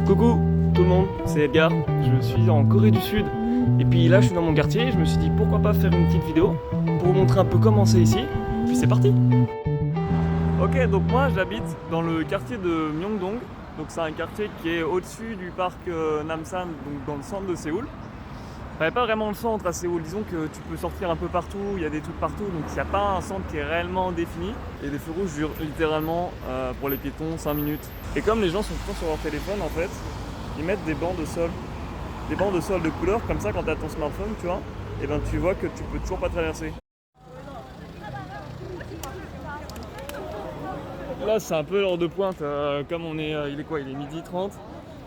Coucou tout le monde, c'est Edgar, je suis en Corée du Sud et puis là je suis dans mon quartier et je me suis dit pourquoi pas faire une petite vidéo pour vous montrer un peu comment c'est ici, puis c'est parti. Ok, donc moi j'habite dans le quartier de Myeongdong, donc c'est un quartier qui est au-dessus du parc Namsan, donc dans le centre de Séoul. Enfin, pas vraiment le centre à Séoul, disons que tu peux sortir un peu partout, il y a des trucs partout, donc il n'y a pas un centre qui est réellement défini. Et les feux rouges durent littéralement pour les piétons 5 minutes. Et comme les gens sont tout le temps sur leur téléphone en fait, ils mettent des bancs de sol. Des bancs de sol de couleur, comme ça quand tu as ton smartphone, tu vois, et ben tu vois que tu peux toujours pas traverser. Là c'est un peu l'heure de pointe, comme on est, il est quoi, il est 12h30,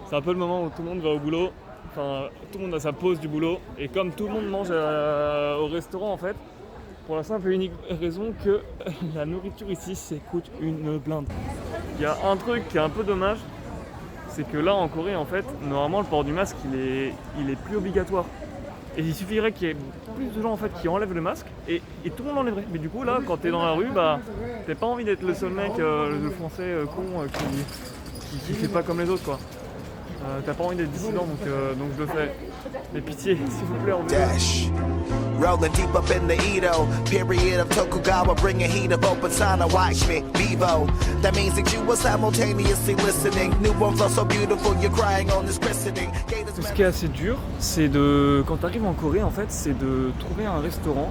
c'est un peu le moment où tout le monde va au boulot. Enfin, tout le monde a sa pause du boulot et comme tout le monde mange au restaurant en fait, pour la simple et unique raison que la nourriture ici ça coûte une blinde. Il y a un truc qui est un peu dommage, c'est que là en Corée en fait, normalement le port du masque il est plus obligatoire. Et il suffirait qu'il y ait plus de gens en fait qui enlèvent le masque et tout le monde l'enlèverait. Mais du coup là quand t'es dans la rue, bah t'as pas envie d'être le seul mec, le français con qui fait pas comme les autres quoi. T'as pas envie d'être dissident donc je le fais. Mais pitié, s'il vous plaît, en Dash. Rolling deep up in the Edo, period of Tokugawa, bringing heat of open sign to watch me, Vivo. That means that you were simultaneously listening. Newborn flow so beautiful, you're crying on this christening. Ce qui est assez dur, c'est de, quand tu arrives en Corée, en fait, c'est de trouver un restaurant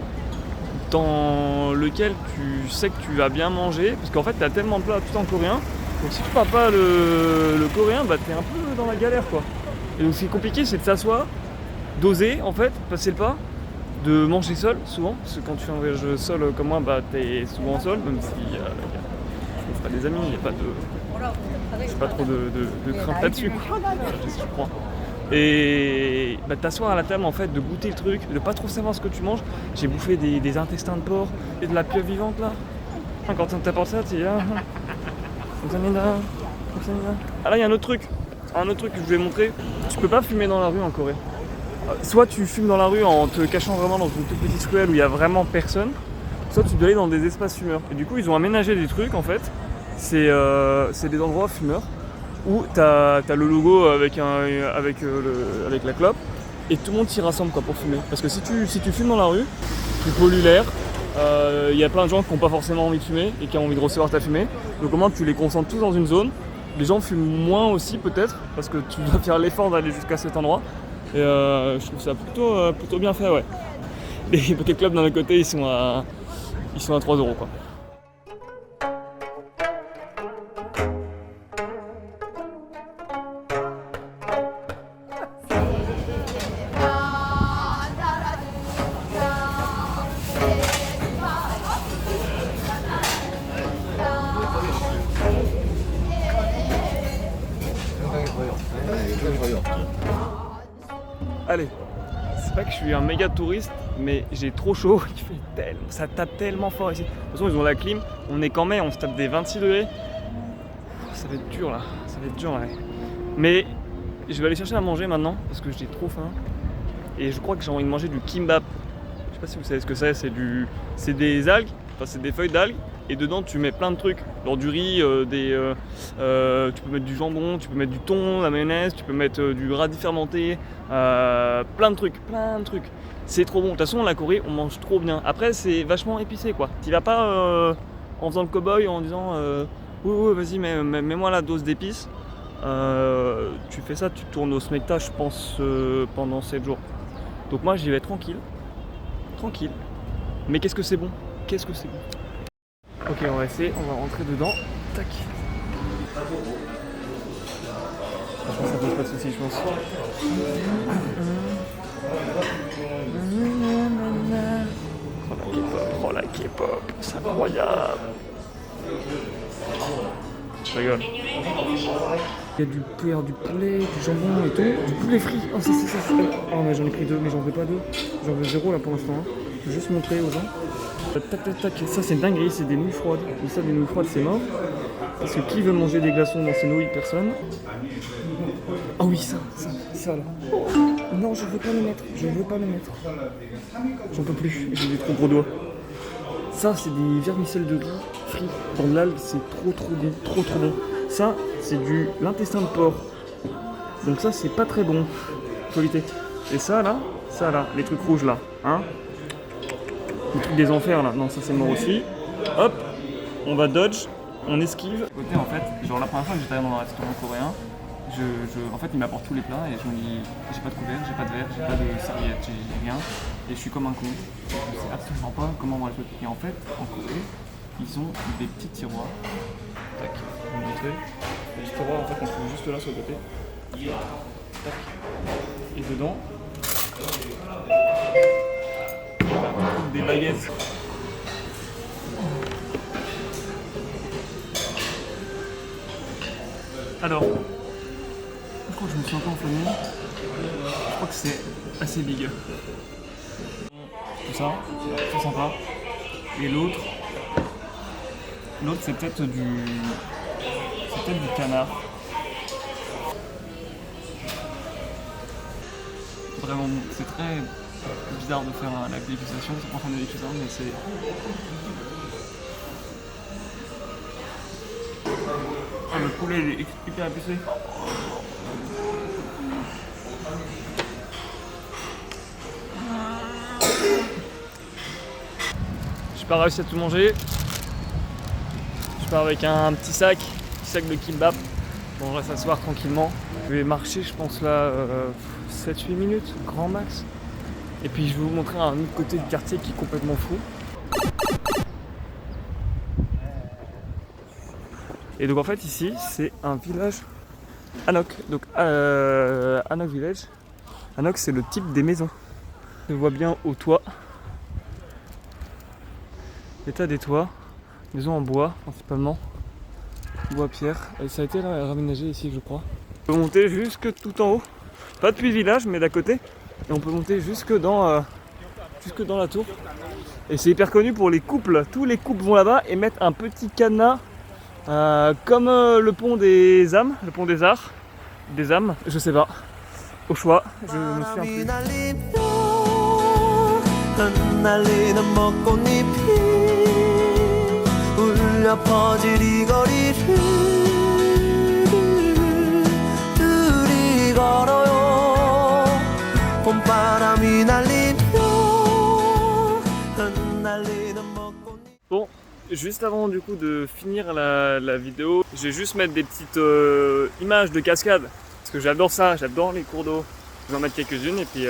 dans lequel tu sais que tu vas bien manger, parce qu'en fait, t'as tellement de plats tout en coréen. Donc si tu parles pas le coréen, bah t'es un peu dans la galère quoi. Et donc ce qui est compliqué c'est de s'asseoir, d'oser en fait, passer le pas, de manger seul souvent, parce que quand tu fais un voyage seul comme moi, bah t'es souvent seul, même si je me ferai des amis, il n'y a pas de. J'ai pas trop de crainte là-dessus quoi, je crois. Et bah, t'asseoir à la table en fait, de goûter le truc, de pas trop savoir ce que tu manges. J'ai bouffé des intestins de porc et de la pieuvre vivante là. Quand on t'apporte ça, tu es là. Ah là il y a un autre truc que je voulais montrer. Tu peux pas fumer dans la rue en Corée. Soit tu fumes dans la rue en te cachant vraiment dans une toute petite ruelle où il y a vraiment personne, soit tu dois aller dans des espaces fumeurs. Et du coup ils ont aménagé des trucs en fait. C'est des endroits fumeurs où t'as le logo avec la clope et tout le monde s'y rassemble quoi pour fumer. Parce que si tu fumes dans la rue, tu pollues l'air. Il y a plein de gens qui n'ont pas forcément envie de fumer et qui ont envie de recevoir ta fumée. Donc au moins tu les concentres tous dans une zone. Les gens fument moins aussi peut-être parce que tu dois faire l'effort d'aller jusqu'à cet endroit. Et je trouve ça plutôt bien fait ouais. Les Pocket Club d'un autre côté ils sont à 3€ quoi. Allez, c'est pas que je suis un méga touriste, mais j'ai trop chaud, ça tape tellement fort ici. De toute façon, ils ont la clim, on est qu'en mai, on se tape des 26 degrés. Ça va être dur là, ça va être dur ouais. Mais je vais aller chercher à manger maintenant, parce que j'ai trop faim. Et je crois que j'ai envie de manger du kimbap. Je sais pas si vous savez ce que c'est des algues, enfin c'est des feuilles d'algues. Et dedans tu mets plein de trucs, genre du riz, tu peux mettre du jambon, tu peux mettre du thon, la mayonnaise, tu peux mettre du radis fermenté, plein de trucs. C'est trop bon, de toute façon la Corée on mange trop bien. Après c'est vachement épicé quoi, tu vas pas en faisant le cow-boy en disant oui vas-y mets-moi la dose d'épices. Tu fais ça, tu tournes au smecta je pense pendant 7 jours. Donc moi j'y vais tranquille, mais qu'est-ce que c'est bon. Ok, on va essayer, on va rentrer dedans. Tac. Franchement, ça pose pas de soucis, je pense. Oh la K-pop, c'est incroyable. Je rigole. Il y a du poulet, du jambon et tout, du poulet frit. Oh, ça. Oh, mais j'en ai pris 2, mais j'en veux pas 2. J'en veux 0 là pour l'instant. Hein. Je vais juste montrer aux gens. Tac. Ça c'est une dinguerie, c'est des nouilles froides. Et ça, des nouilles froides, c'est mort. Parce que qui veut manger des glaçons dans ces nouilles? Personne. Oh oui, ça là. Oh, non, je veux pas le mettre. J'en peux plus, j'ai des trop gros doigts. Ça, c'est des vermicelles de riz frites dans de l'algue, c'est trop bon. Ça, c'est l'intestin de porc Donc ça c'est pas très bon, faut éviter. Et ça là, les trucs rouges là, hein, les trucs des enfers là, non ça c'est mort aussi. Hop, on va dodge, on esquive. Côté en fait, genre la première fois que j'étais dans un restaurant coréen, en fait il m'apporte tous les plats et je me dis j'ai pas de couvert, j'ai pas de verre, j'ai pas de serviette, j'ai rien. Et je suis comme un con, je sais absolument pas comment on va le truc. Et en fait, en Corée, ils ont des petits tiroirs. Tac, je vais vous montrer. Les tiroirs en fait on trouve juste là sur le côté. Tac. Et dedans, des baguettes. Alors, je crois que je me suis un peu enflammé. Je crois que c'est assez big. Tout ça, c'est sympa. Et l'autre c'est peut-être du canard. Vraiment, c'est très bizarre de faire la dégustation, c'est pas en train de déguster, mais c'est... Ah, le poulet il est hyper épicé. J'ai pas réussi à tout manger. Je pars avec un petit sac de kimbap. Bon, on va s'asseoir tranquillement. Je vais marcher, je pense là, 7-8 minutes, grand max. Et puis je vais vous montrer un autre côté du quartier qui est complètement fou. Et donc en fait ici, c'est un village Hanok. Donc Hanok Village. Hanok c'est le type des maisons. On voit bien au toit. L'état des toits. Maison en bois principalement. Bois pierre. Et ça a été là, raménagé ici je crois. On peut monter jusque tout en haut. Pas depuis le village mais d'à côté. Et on peut monter jusque dans la tour. Et c'est hyper connu pour les couples. Tous les couples vont là-bas et mettent un petit cadenas comme le pont des âmes, le pont des arts, des âmes, je sais pas. Au choix, je me souviens Bon, juste avant du coup de finir la vidéo, je vais juste mettre des petites images de cascade. Parce que j'adore ça, j'adore les cours d'eau. Je vais en mettre quelques-unes et puis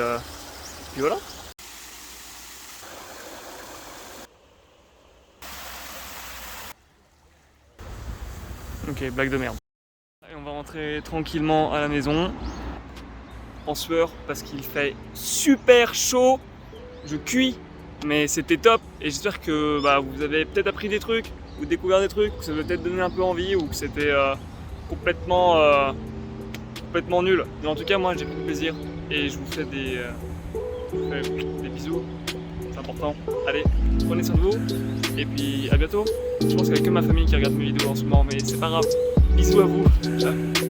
voilà. Ok, blague de merde. Et on va rentrer tranquillement à la maison. En sueur parce qu'il fait super chaud. Je cuis. Mais c'était top et j'espère que vous avez peut-être appris des trucs ou découvert des trucs, que ça vous a peut-être donné un peu envie ou que c'était complètement nul. Mais en tout cas moi j'ai pris du plaisir et je vous fais des bisous, c'est important. Allez, prenez soin de vous et puis à bientôt. Je pense qu'il n'y a que ma famille qui regarde mes vidéos en ce moment mais c'est pas grave. Bisous à vous. Ciao.